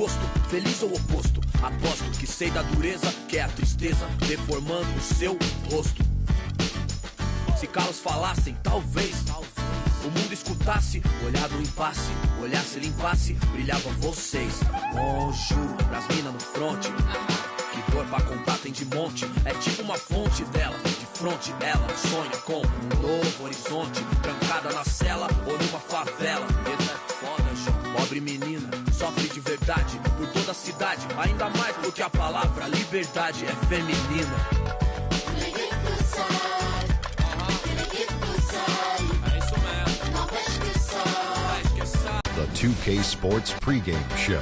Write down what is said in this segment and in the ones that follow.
gosto, feliz ou oposto. Aposto que sei da dureza, que é a tristeza deformando o seu rosto. Se calos falassem, talvez o mundo escutasse, olhar do impasse, olhasse, limpasse, brilhavam vocês. Juro, pras minas no fronte, que dor pra contar tem de monte. É tipo uma fonte dela, de fronte ela sonha com um novo horizonte. Trancada na cela ou numa favela. Medo é foda, João. Pobre menina, sofre de verdade por toda a cidade. Ainda mais porque a palavra liberdade é feminina. The 2K Sports pregame show.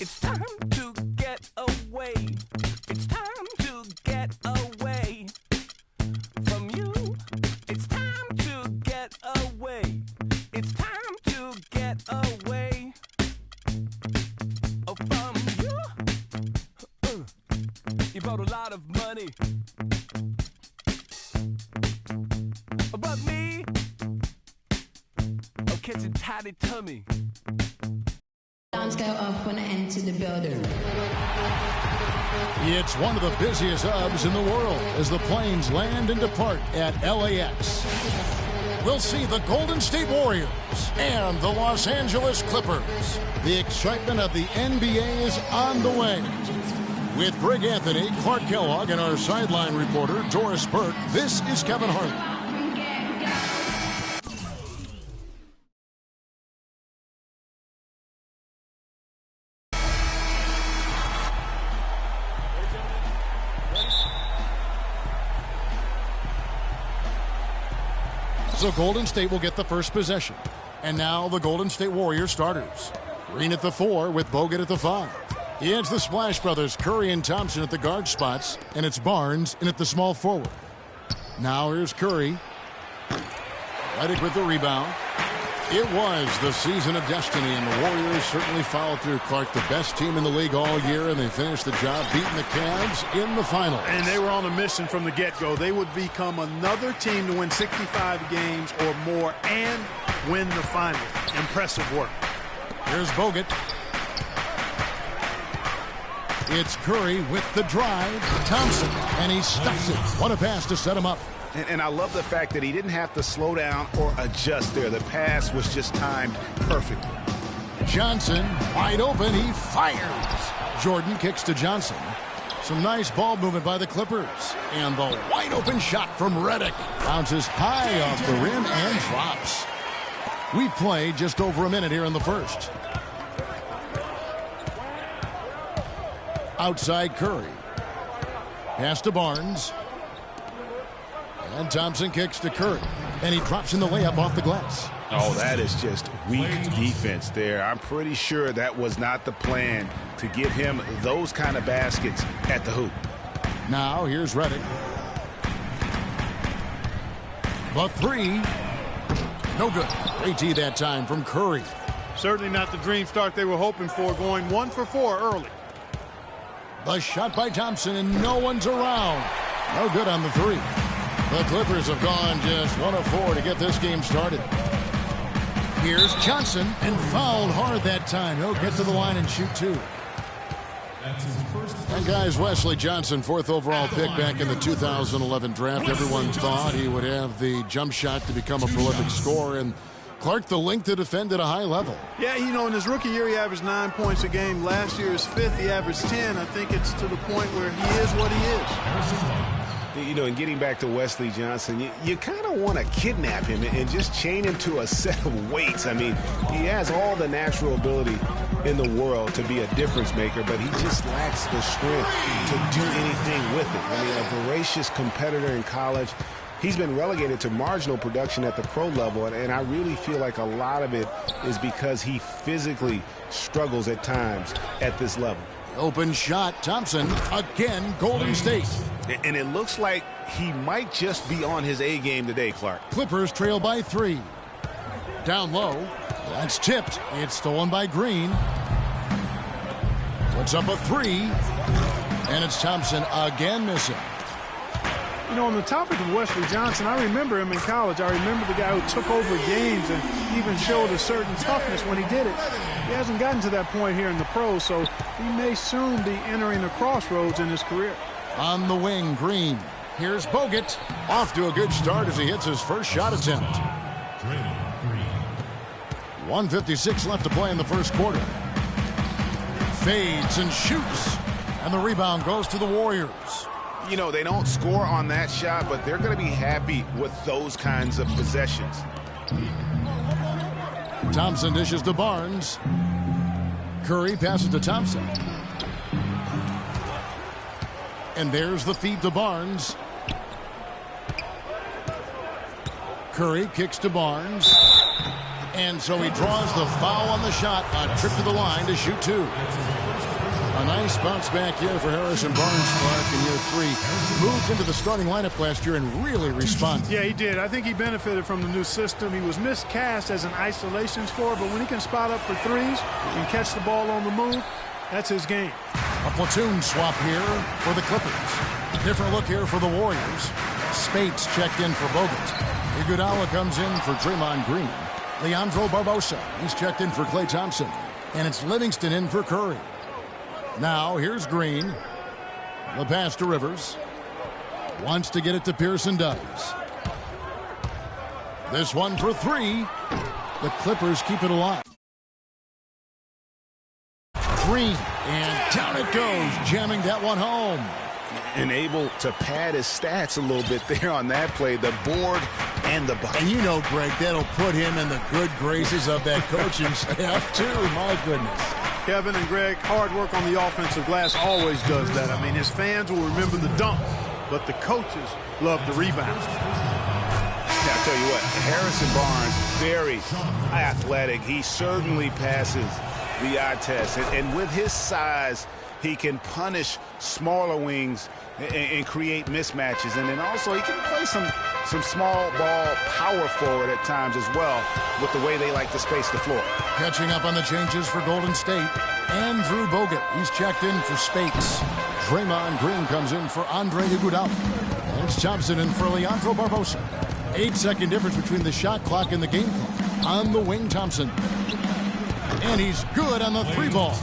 It's time to get away. It's time to get away from you. It's time to get away. It's time to get away from you. You brought a lot of money, but me, I'm catching tidy tummy. Alarms go off when I enter the building. It's one of the busiest hubs in the world as the planes land and depart at LAX. We'll see the Golden State Warriors and the Los Angeles Clippers. The excitement of the NBA is on the way. With Greg Anthony, Clark Kellogg, and our sideline reporter, Doris Burke, this is Kevin Harlan. So Golden State will get the first possession. And now the Golden State Warriors starters. Green at the 4 with Bogut at the 5. It's the Splash Brothers, Curry and Thompson at the guard spots. And it's Barnes in at the small forward. Now here's Curry. Redick with the rebound. It was the season of destiny, and the Warriors certainly followed through. Clark, the best team in the league all year, and they finished the job beating the Cavs in the finals. And they were on a mission from the get-go. They would become another team to win 65 games or more and win the finals. Impressive work. Here's Bogut. It's Curry with the drive. Thompson, and he stuffs it. What a pass to set him up. And I love the fact that he didn't have to slow down or adjust there. The pass was just timed perfectly. Johnson, wide open, he fires. Jordan kicks to Johnson. Some nice ball movement by the Clippers. And the wide open shot from Redick. Bounces high off the rim and drops. We've played just over a minute here in the first. Outside Curry. Pass to Barnes. And Thompson kicks to Curry. And he drops in the layup off the glass. Oh, that is just weak defense there. I'm pretty sure that was not the plan to give him those kind of baskets at the hoop. Now here's Redick. The 3. No good. AT that time from Curry. Certainly not the dream start they were hoping for, going 1 for 4 early. The shot by Thompson, and no one's around. No good on the 3. The Clippers have gone just 1 of 4 to get this game started. Here's Johnson, and fouled hard that time. He'll get to the line and shoot 2. And guys, Wesley Johnson, 4th overall pick back in the 2011 draft. Everyone thought he would have the jump shot to become a prolific scorer. And Clark, the length to defend at a high level. Yeah, you know, in his rookie year, he averaged 9 points a game. Last year, his 5th, he averaged 10. I think it's to the point where he is what he is. You know, and getting back to Wesley Johnson, you kind of want to kidnap him and just chain him to a set of weights. I mean, he has all the natural ability in the world to be a difference maker, but he just lacks the strength to do anything with it. I mean, a voracious competitor in college. He's been relegated to marginal production at the pro level, and I really feel like a lot of it is because he physically struggles at times at this level. Open shot, Thompson, again, Golden State. And it looks like he might just be on his A game today, Clark. Clippers trail by 3. Down low, That's tipped. It's stolen by Green. Puts up a three. And it's Thompson again missing. You know, on the topic of Wesley Johnson, I remember him in college. I remember the guy who took over games and even showed a certain toughness when he did it. He hasn't gotten to that point here in the pros, so he may soon be entering a crossroads in his career. On the wing, Green. Here's Bogut. Off to a good start as he hits his first shot attempt. 1:56 left to play in the first quarter. Fades and shoots. And the rebound goes to the Warriors. You know, they don't score on that shot, but they're going to be happy with those kinds of possessions. Thompson dishes to Barnes. Curry passes to Thompson. And there's the feed to Barnes. Curry kicks to Barnes. And so he draws the foul on the shot. A trip to the line to shoot two. A nice bounce back year for Harrison Barnes, Clark, in year 3. Moved into the starting lineup last year and really responded. Yeah, he did. I think he benefited from the new system. He was miscast as an isolation scorer, but when he can spot up for threes and catch the ball on the move, that's his game. A platoon swap here for the Clippers. Different look here for the Warriors. Spates checked in for Bogut. Iguodala comes in for Draymond Green. Leandro Barbosa, he's checked in for Klay Thompson. And it's Livingston in for Curry. Now, here's Green. The pass to Rivers. Wants to get it to Pearson, does. This one for three. The Clippers keep it alive. Green, and down it goes, jamming that one home. And able to pad his stats a little bit there on that play. The board and the bucket. And you know, Greg, that'll put him in the good graces of that coaching staff, too. My goodness. Kevin and Greg, hard work on the offensive glass always does that. I mean, his fans will remember the dunk, but the coaches love the rebound. Yeah, I'll tell you what, Harrison Barnes, very athletic. He certainly passes the eye test. And with his size, he can punish smaller wings and create mismatches. And then also he can play some small ball power forward at times as well with the way they like to space the floor. Catching up on the changes for Golden State. Andrew Bogut, he's checked in for Spates. Draymond Green comes in for Andre Iguodala. And it's Thompson in for Leandro Barbosa. 8-second difference between the shot clock and the game clock. On the wing, Thompson. And he's good on the three ball.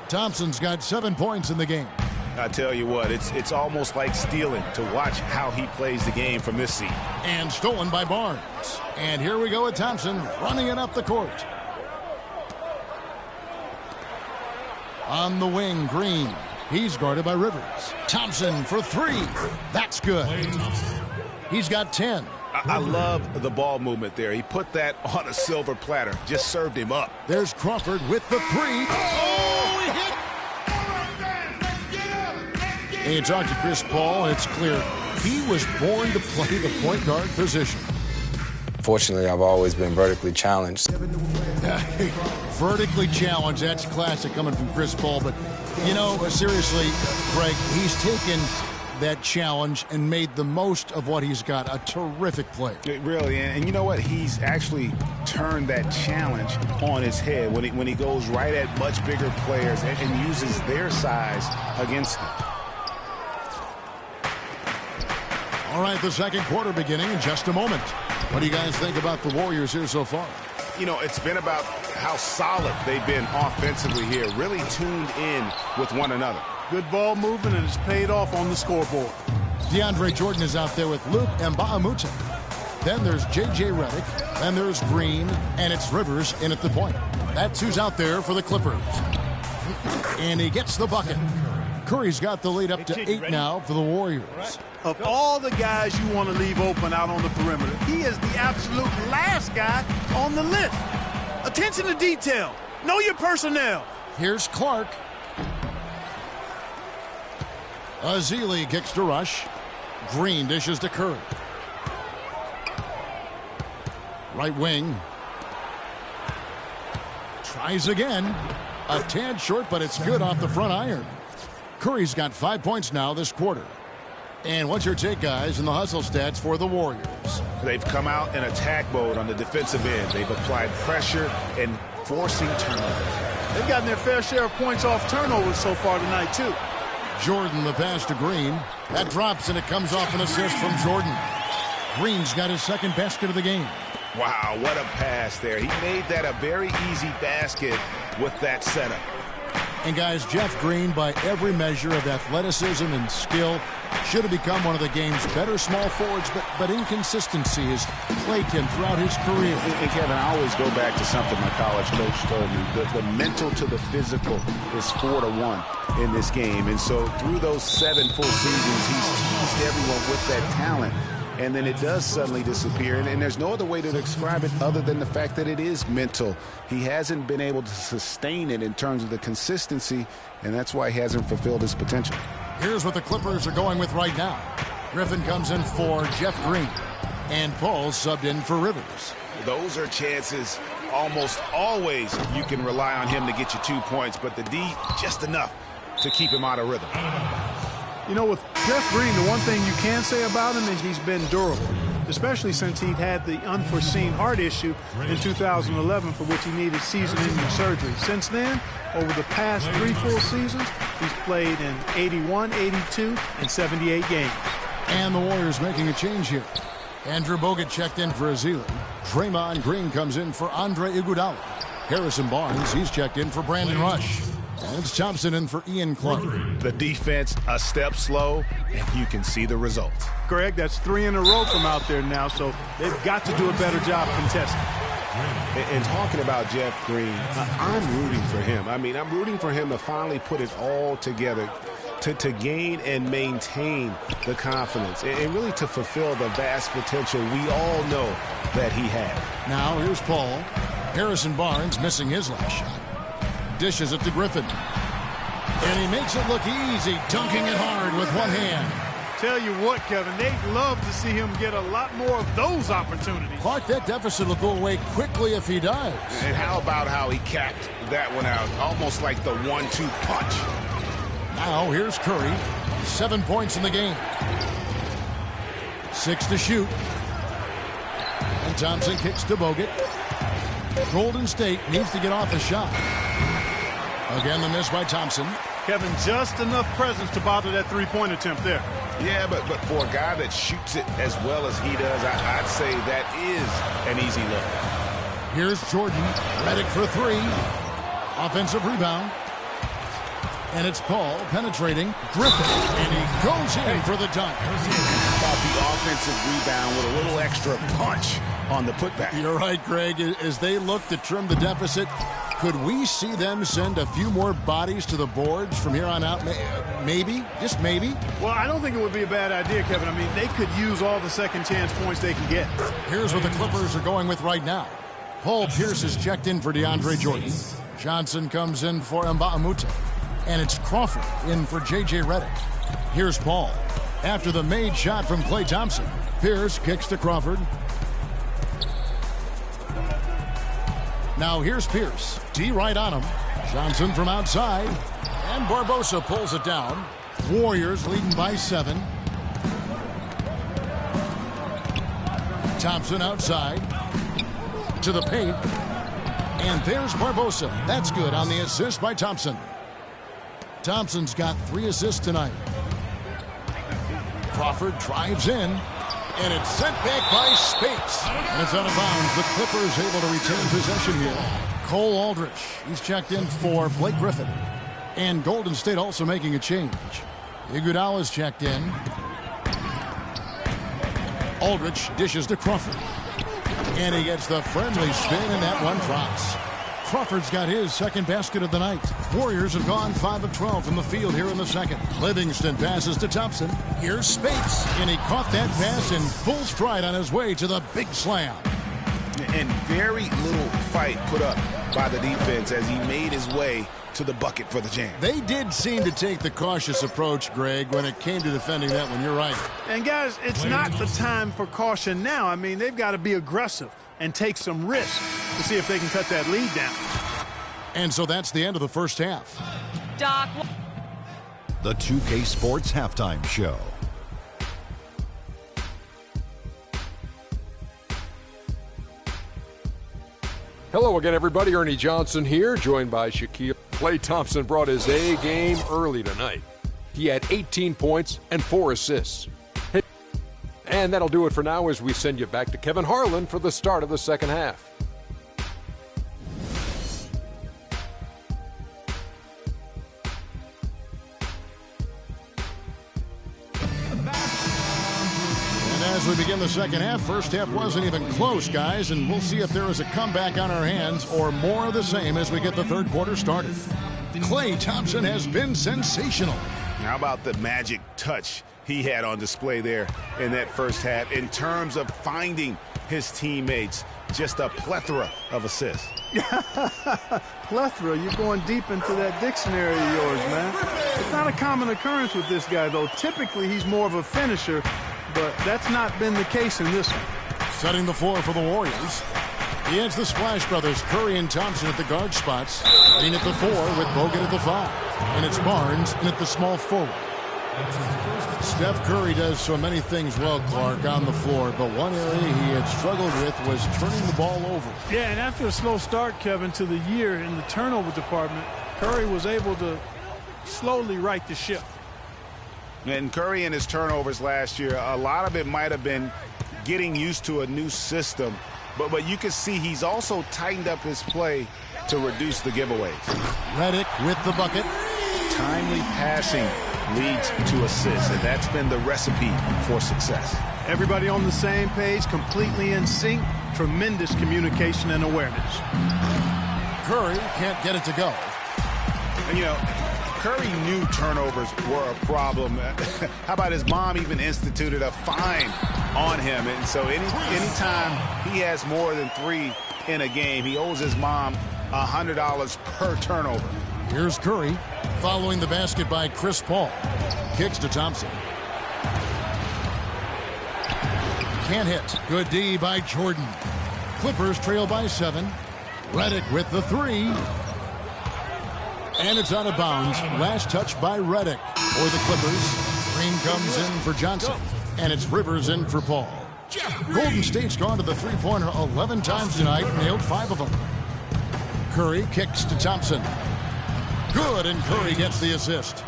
Thompson's got 7 points in the game. I tell you what, it's almost like stealing to watch how he plays the game from this seat. And stolen by Barnes. And here we go with Thompson running it up the court. On the wing, Green. He's guarded by Rivers. Thompson for three. That's good. He's got 10. I love the ball movement there. He put that on a silver platter. Just served him up. There's Crawford with the three. Oh, he hit. And you talk to Chris Paul, and it's clear he was born to play the point guard position. Fortunately, I've always been vertically challenged. Vertically challenged, that's classic coming from Chris Paul. But, you know, seriously, Greg, he's taken that challenge and made the most of what he's got. A terrific play. Really, and you know what? He's actually turned that challenge on his head when he goes right at much bigger players and uses their size against them. All right, the second quarter beginning in just a moment. What do you guys think about the Warriors here so far? You know, it's been about how solid they've been offensively here, really tuned in with one another. Good ball movement, and it's paid off on the scoreboard. DeAndre Jordan is out there with Luke Mbahamute. Then there's J.J. Redick. Then there's Green, and it's Rivers in at the point. That's who's out there for the Clippers. And he gets the bucket. Curry's got the lead up to 8 now for the Warriors. Of all the guys you want to leave open out on the perimeter, he is the absolute last guy on the list. Attention to detail. Know your personnel. Here's Clark. Azili kicks to Rush. Green dishes to Curry. Right wing. Tries again. A tad short, but it's good off the front iron. Curry's got 5 points now this quarter. And what's your take, guys, in the hustle stats for the Warriors? They've come out in attack mode on the defensive end. They've applied pressure and forcing turnovers. They've gotten their fair share of points off turnovers so far tonight, too. Jordan, the pass to Green. That drops, and it comes off an assist from Jordan. Green's got his second basket of the game. Wow, what a pass there. He made that a very easy basket with that setup. And, guys, Jeff Green, by every measure of athleticism and skill, should have become one of the game's better small forwards, but inconsistency has plagued him throughout his career. And Kevin, I always go back to something my college coach told me. The mental to the physical is 4-to-1 in this game. And so through those 7 full seasons, he's teased everyone with that talent. And then it does suddenly disappear. And there's no other way to describe it other than the fact that it is mental. He hasn't been able to sustain it in terms of the consistency, and that's why he hasn't fulfilled his potential. Here's what the Clippers are going with right now. Griffin comes in for Jeff Green, and Paul subbed in for Rivers. Those are chances almost always you can rely on him to get you 2 points, but the D just enough to keep him out of rhythm. You know, with Jeff Green, the one thing you can say about him is he's been durable, especially since he'd had the unforeseen heart issue in 2011 for which he needed season-ending surgery. Since then, over the past 3 full seasons, he's played in 81, 82, and 78 games. And the Warriors making a change here. Andrew Bogut checked in for Azili. Draymond Green comes in for Andre Iguodala. Harrison Barnes, he's checked in for Brandon Rush. And it's Thompson in for Ian Clark. The defense a step slow, and you can see the results. Greg, that's 3 in a row from out there now, so they've got to do a better job contesting. And talking about Jeff Green, I'm rooting for him. I mean, I'm rooting for him to finally put it all together, to gain and maintain the confidence, and really to fulfill the vast potential we all know that he had. Now here's Paul. Harrison Barnes missing his last shot. Dishes it to Griffin. And he makes it look easy, dunking it hard with one hand. Tell you what, Kevin, they'd love to see him get a lot more of those opportunities. Clark, that deficit will go away quickly if he does. And how about how he capped that one out, almost like the 1-2 punch. Now here's Curry. 7 points in the game. 6 to shoot. And Thompson kicks to Bogut. Golden State needs to get off a shot. Again, the miss by Thompson. Kevin, just enough presence to bother that three-point attempt there. Yeah, but for a guy that shoots it as well as he does, I'd say that is an easy look. Here's Jordan. Redick for 3. Offensive rebound. And it's Paul penetrating Griffin. And he goes in for the dunk. About the offensive rebound with a little extra punch on the putback. You're right, Greg. As they look to trim the deficit, could we see them send a few more bodies to the boards from here on out? Maybe, just maybe. Well, I don't think it would be a bad idea, Kevin. I mean, they could use all the second chance points they can get. Here's what the Clippers are going with right now. Paul Pierce is checked in for DeAndre Jordan. Johnson comes in for Mbamute. And it's Crawford in for J.J. Redick. Here's Paul. After the made shot from Klay Thompson, Pierce kicks to Crawford. Now here's Pierce. D right on him. Johnson from outside. And Barbosa pulls it down. Warriors leading by 7. Thompson outside. To the paint. And there's Barbosa. That's good on the assist by Thompson. Thompson's got 3 assists tonight. Crawford drives in. And it's sent back by Spates. And it's out of bounds. The Clippers able to retain possession here. Cole Aldrich. He's checked in for Blake Griffin. And Golden State also making a change. Iguodala's checked in. Aldrich dishes to Crawford. And he gets the friendly spin, and that one drops. Crawford's got his second basket of the night. Warriors have gone 5 of 12 from the field here in the second. Livingston passes to Thompson. Here's Spates, and he caught that pass in full stride on his way to the big slam. And very little fight put up by the defense as he made his way to the bucket for the jam. They did seem to take the cautious approach, Greg, when it came to defending that one. You're right. And, guys, it's not the time for caution now. I mean, they've got to be aggressive and take some risks to see if they can cut that lead down. And so that's the end of the first half. The 2K Sports Halftime Show. Hello again, everybody. Ernie Johnson here, joined by Shaquille. Klay Thompson brought his A game early tonight. He had 18 points and 4 assists. And that'll do it for now as we send you back to Kevin Harlan for the start of the second half. As we begin the second half, first half wasn't even close, guys, and we'll see if there is a comeback on our hands or more of the same as we get the third quarter started. Klay Thompson has been sensational. How about the magic touch he had on display there in that first half in terms of finding his teammates? Just a plethora of assists. Plethora, you're going deep into that dictionary of yours, man. It's not a common occurrence with this guy, though. Typically, he's more of a finisher, but that's not been the case in this one. Setting the floor for the Warriors. He has the Splash Brothers, Curry and Thompson at the guard spots. Green at the 4 with Bogut at the 5. And it's Barnes in at the small forward. Steph Curry does so many things well, Clark, on the floor, but one area he had struggled with was turning the ball over. Yeah, and after a slow start, Kevin, to the year in the turnover department, Curry was able to slowly right the ship. And Curry and his turnovers last year, a lot of it might have been getting used to a new system. But you can see he's also tightened up his play to reduce the giveaways. Redick with the bucket. Timely passing leads to assists, and that's been the recipe for success. Everybody on the same page, completely in sync. Tremendous communication and awareness. Curry can't get it to go. And, you know, Curry knew turnovers were a problem. How about his mom even instituted a fine on him? And so anytime he has more than 3 in a game, he owes his mom $100 per turnover. Here's Curry following the basket by Chris Paul. Kicks to Thompson. Can't hit. Good D by Jordan. Clippers trail by 7. Redick with the 3. And it's out of bounds. Last touch by Redick for the Clippers. Green comes in for Johnson. And it's Rivers in for Paul. Golden State's gone to the three-pointer 11 times tonight, nailed 5 of them. Curry kicks to Thompson. Good, and Curry gets the assist.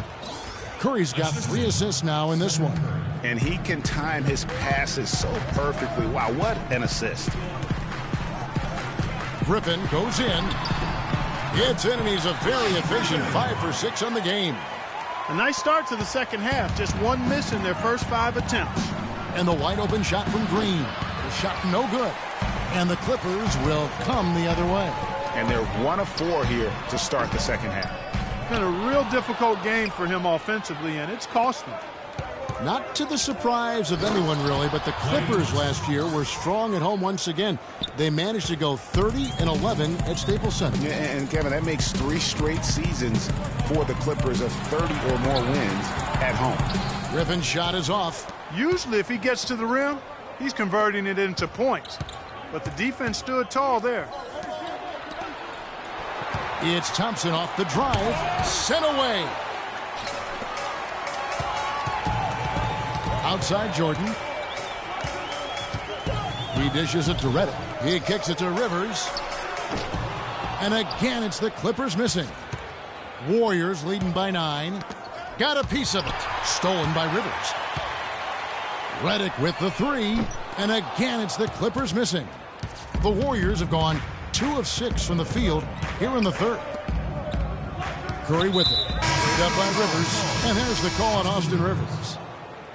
Curry's got 3 assists now in this one. And he can time his passes so perfectly. Wow, what an assist. Griffin goes in. Gets in, and he's a very efficient 5 for 6 on the game. A nice start to the second half. Just 1 miss in their first 5 attempts. And the wide open shot from Green. The shot no good. And the Clippers will come the other way. And they're 1 of 4 here to start the second half. Been a real difficult game for him offensively, and it's cost him. Not to the surprise of anyone, really, but the Clippers last year were strong at home once again. They managed to go 30-11 at Staples Center. Yeah, and Kevin, that makes 3 straight seasons for the Clippers of 30 or more wins at home. Griffin's shot is off. Usually, if he gets to the rim, he's converting it into points. But the defense stood tall there. It's Thompson off the drive. Sent away. Outside Jordan. He dishes it to Redick. He kicks it to Rivers. And again, it's the Clippers missing. Warriors leading by 9. Got a piece of it. Stolen by Rivers. Redick with the 3. And again, it's the Clippers missing. The Warriors have gone 2 of 6 from the field here in the third. Curry with it. Picked up by Rivers. And there's the call on Austin Rivers.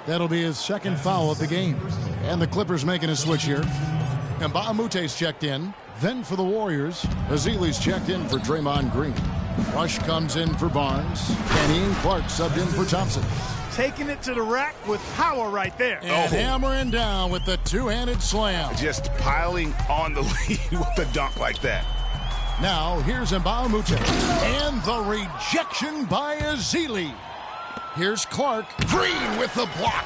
That'll be his second foul of the game. And the Clippers making a switch here. And Mbaamute's checked in. Then for the Warriors, Azili's checked in for Draymond Green. Rush comes in for Barnes. Kenny and Clark subbed in for Thompson. Taking it to the rack with power right there. And hammering down with the two-handed slam. Just piling on the lead with a dunk like that. Now, here's Mbamute. And the rejection by Azili. Here's Clark. Green with the block.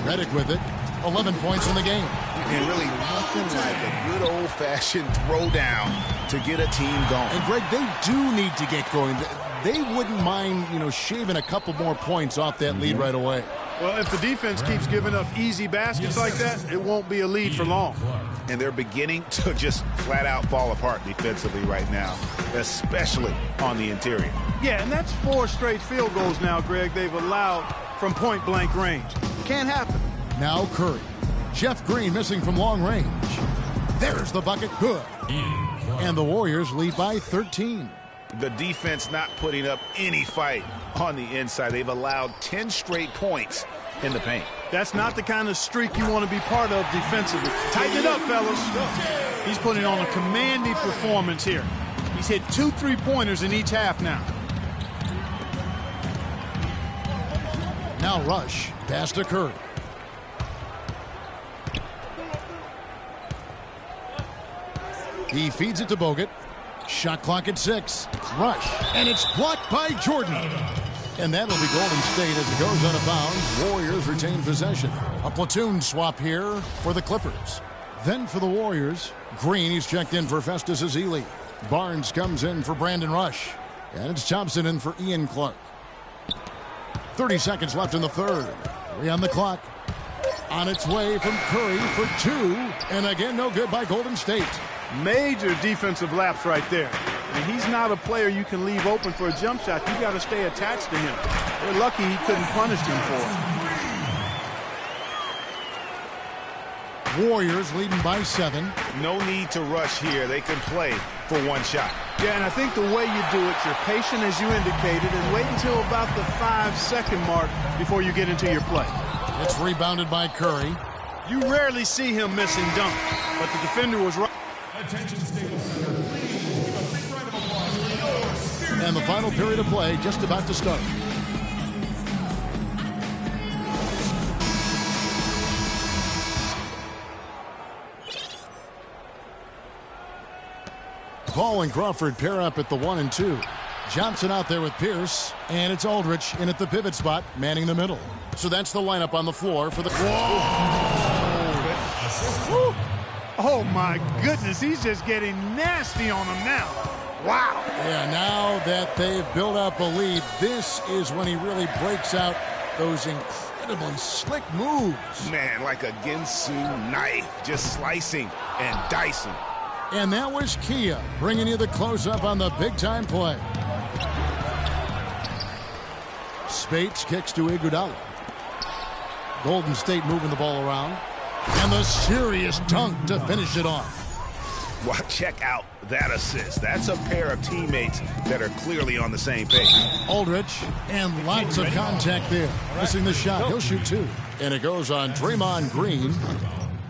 Redick with it. 11 points in the game. And really nothing like a good old-fashioned throwdown to get a team going. And, Greg, they do need to get going. They wouldn't mind, shaving a couple more points off that lead right away. Well, if the defense keeps giving up easy baskets like that, it won't be a lead for long. And they're beginning to just flat out fall apart defensively right now, especially on the interior. Yeah, and that's 4 straight field goals now, Greg, they've allowed from point-blank range. Can't happen. Now Curry. Jeff Green missing from long range. There's the bucket. Good. And the Warriors lead by 13. The defense not putting up any fight on the inside. They've allowed 10 straight points in the paint. That's not the kind of streak you want to be part of defensively. Tighten it up, fellas. He's putting on a commanding performance here. He's hit 2 3-pointers in each half now. Now Rush. Pass to Curry. He feeds it to Bogut. Shot clock at 6. Rush. And it's blocked by Jordan. And that'll be Golden State as it goes out of bounds. Warriors retain possession. A platoon swap here for the Clippers. Then for the Warriors, Green, he's checked in for Festus Ezeli. Barnes comes in for Brandon Rush. And it's Thompson in for Ian Clark. 30 seconds left in the third. 3 on the clock. On its way from Curry for 2. And again, no good by Golden State. Major defensive lapse right there. And he's not a player you can leave open for a jump shot. You got to stay attached to him. They're lucky he couldn't punish him for it. Warriors leading by 7. No need to rush here. They can play for 1 shot. Yeah, and I think the way you do it, you're patient as you indicated, and wait until about the 5-second mark before you get into your play. It's rebounded by Curry. You rarely see him missing dunk, but the defender was right. Attention, Staples Center. And the final period of play just about to start. Paul and Crawford pair up at the 1 and 2. Johnson out there with Pierce, and it's Aldridge in at the pivot spot, manning the middle. So that's the lineup on the floor for the... Whoa! Oh, my goodness, he's just getting nasty on him now. Wow. Yeah, now that they've built up a lead, this is when he really breaks out those incredibly slick moves. Man, like a Ginsu knife, just slicing and dicing. And that was Kia bringing you the close-up on the big-time play. Spates kicks to Iguodala. Golden State moving the ball around. And the serious dunk to finish it off. Well, check out that assist. That's a pair of teammates that are clearly on the same page. Aldridge, and lots of contact there. Missing the shot. He'll shoot 2. And it goes on Draymond Green.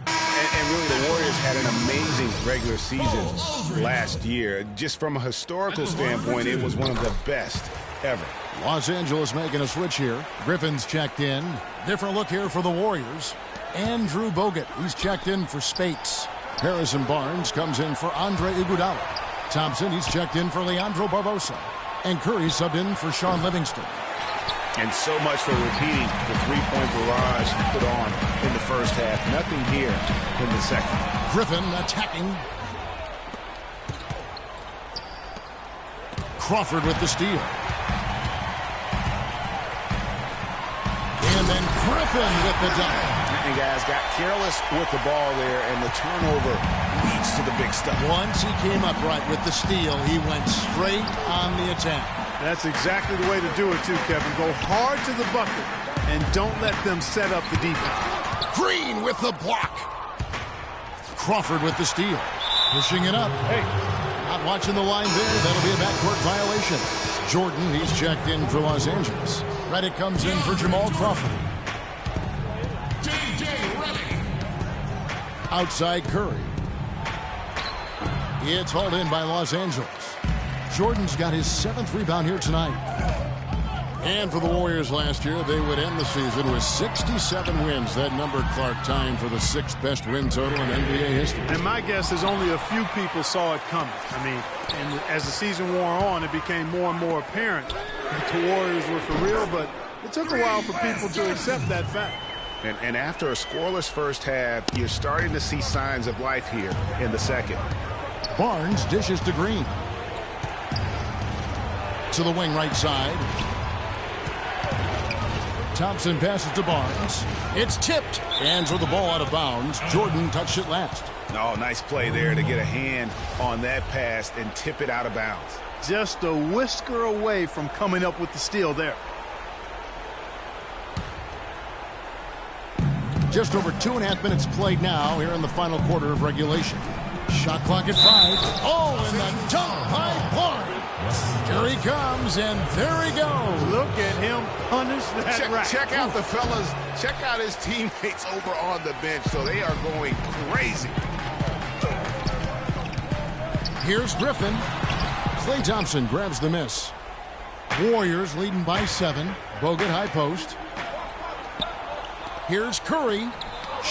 And really, the Warriors had an amazing regular season last year. Just from a historical standpoint, it was one of the best ever. Los Angeles making a switch here. Griffin's checked in. Different look here for the Warriors. Andrew Bogut, he's checked in for Spates. Harrison Barnes comes in for Andre Iguodala. Thompson, he's checked in for Leandro Barbosa. And Curry subbed in for Sean Livingston. And so much for repeating the three-point barrage put on in the first half. Nothing here in the second. Griffin attacking. Crawford with the steal. And then Griffin with the dunk. And guys got careless with the ball there, and the turnover leads to the big stuff. Once he came up right with the steal, he went straight on the attack. That's exactly the way to do it, too, Kevin. Go hard to the bucket, and don't let them set up the defense. Green with the block. Crawford with the steal. Pushing it up. Hey, not watching the line there. That'll be a backcourt violation. Jordan, he's checked in for Los Angeles. Reddick comes in for Jamal Crawford. Outside Curry. It's hauled in by Los Angeles. Jordan's got his 7th rebound here tonight. And for the Warriors last year, they would end the season with 67 wins. That number, Clark, tying for the 6th best win total in NBA history. And my guess is only a few people saw it coming. I mean, and as the season wore on, it became more and more apparent that the Warriors were for real, but it took a while for people to accept that fact. And after a scoreless first half, you're starting to see signs of life here in the second. Barnes dishes to Green. To the wing right side. Thompson passes to Barz. It's tipped. Hands with the ball out of bounds. Jordan touched it last. Oh, nice play there to get a hand on that pass and tip it out of bounds. Just a whisker away from coming up with the steal there. Just over 2.5 minutes played now here in the final quarter of regulation. Shot clock at 5. Oh, and the dunk by Barz. Here he comes, and there he goes. Look at him punish that rack. Check out the fellas. Check out his teammates over on the bench. So they are going crazy. Here's Griffin. Klay Thompson grabs the miss. Warriors leading by 7. Bogut high post. Here's Curry.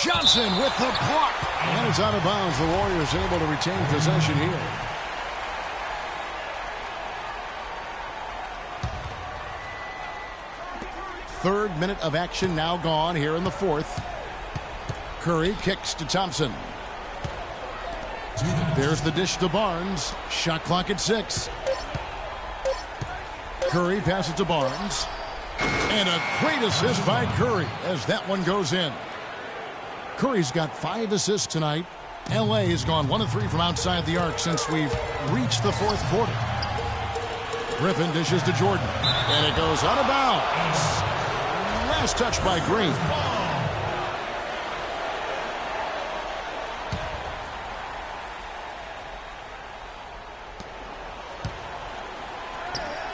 Johnson with the block. And it's out of bounds. The Warriors able to retain possession here. Third minute of action now gone here in the fourth. Curry kicks to Thompson. There's the dish to Barnes. Shot clock at 6. Curry passes to Barnes. And a great assist by Curry as that one goes in. Curry's got 5 assists tonight. LA has gone 1 of 3 from outside the arc since we've reached the fourth quarter. Griffin dishes to Jordan. And it goes out of bounds. Last touch by Green.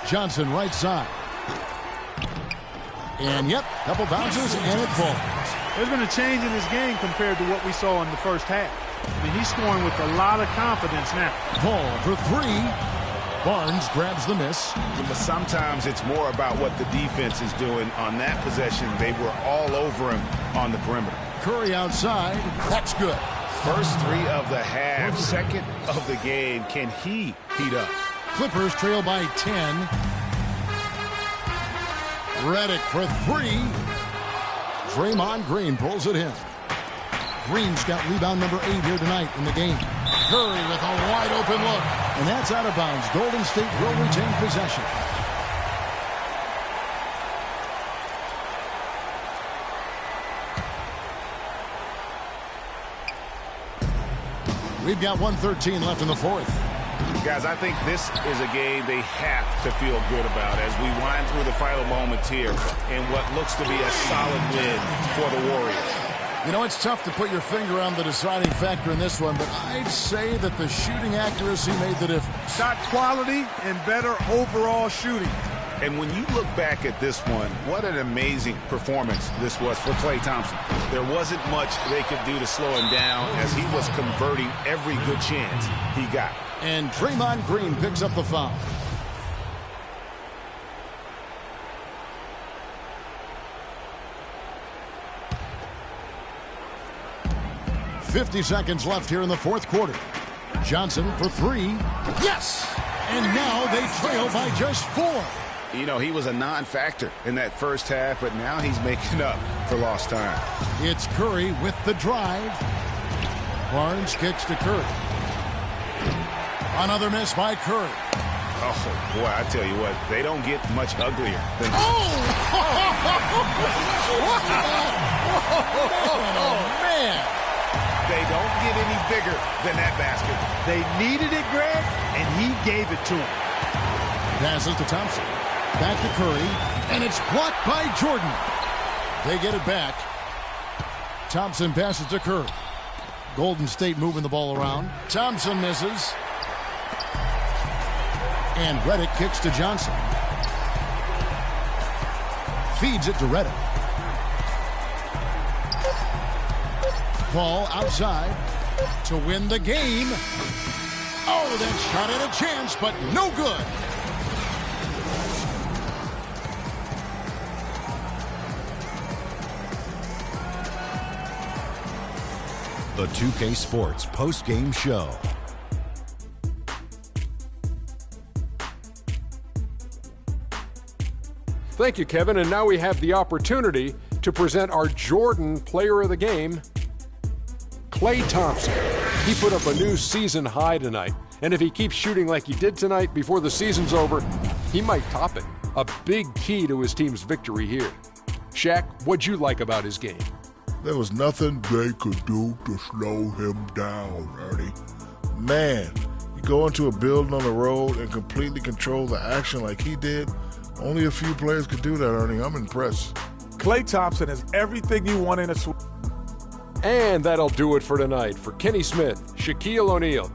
Johnson right side. And yep, couple bounces and it falls. There's been a change in his game compared to what we saw in the first half. I mean, he's scoring with a lot of confidence now. Paul for 3. Barnes grabs the miss. But sometimes it's more about what the defense is doing on that possession. They were all over him on the perimeter. Curry outside. That's good. First 3 of the half, second of the game. Can he heat up? Clippers trail by 10. Redick for 3. Draymond Green pulls it in. Green's got rebound number 8 here tonight in the game. Curry with a wide open look. And that's out of bounds. Golden State will retain possession. We've got 1:13 left in the fourth. Guys, I think this is a game they have to feel good about as we wind through the final moments here in what looks to be a solid win for the Warriors. You know, it's tough to put your finger on the deciding factor in this one, but I'd say that the shooting accuracy made the difference. Shot quality and better overall shooting. And when you look back at this one, what an amazing performance this was for Klay Thompson. There wasn't much they could do to slow him down as he was converting every good chance he got. And Draymond Green picks up the foul. .50 seconds left here in the fourth quarter. Johnson for 3. Yes! And now they trail by just 4. You know, he was a non-factor in that first half, but now he's making up for lost time. It's Curry with the drive. Barnes kicks to Curry. Another miss by Curry. Oh, boy, I tell you what, they don't get much uglier than this. Oh, man. They don't get any bigger than that basket. They needed it, Greg, and he gave it to him. Passes to Thompson. Back to Curry, and it's blocked by Jordan. They get it back. Thompson passes to Curry. Golden State moving the ball around. Thompson misses. And Redick kicks to Johnson. Feeds it to Redick. Paul outside to win the game. Oh, that shot had a chance, but no good. The 2K Sports post-game show. Thank you, Kevin. And now we have the opportunity to present our Jordan Player of the Game, Klay Thompson. He put up a new season high tonight. And if he keeps shooting like he did tonight before the season's over, he might top it. A big key to his team's victory here. Shaq, what'd you like about his game? There was nothing they could do to slow him down, Ernie. Man, you go into a building on the road and completely control the action like he did. Only a few players could do that, Ernie. I'm impressed. Klay Thompson is everything you want in a swing. And that'll do it for tonight. For Kenny Smith, Shaquille O'Neal,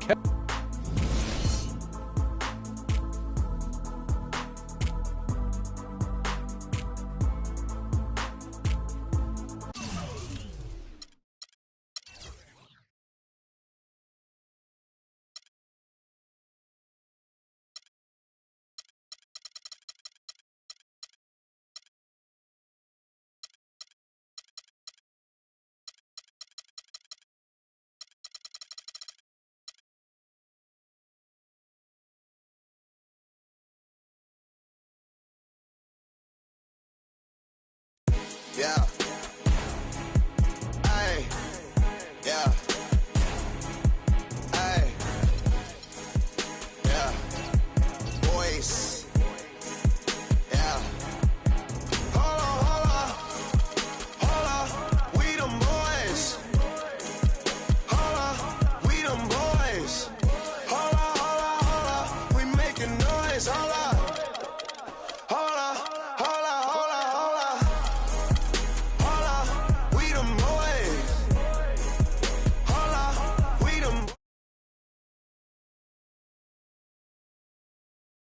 Yeah.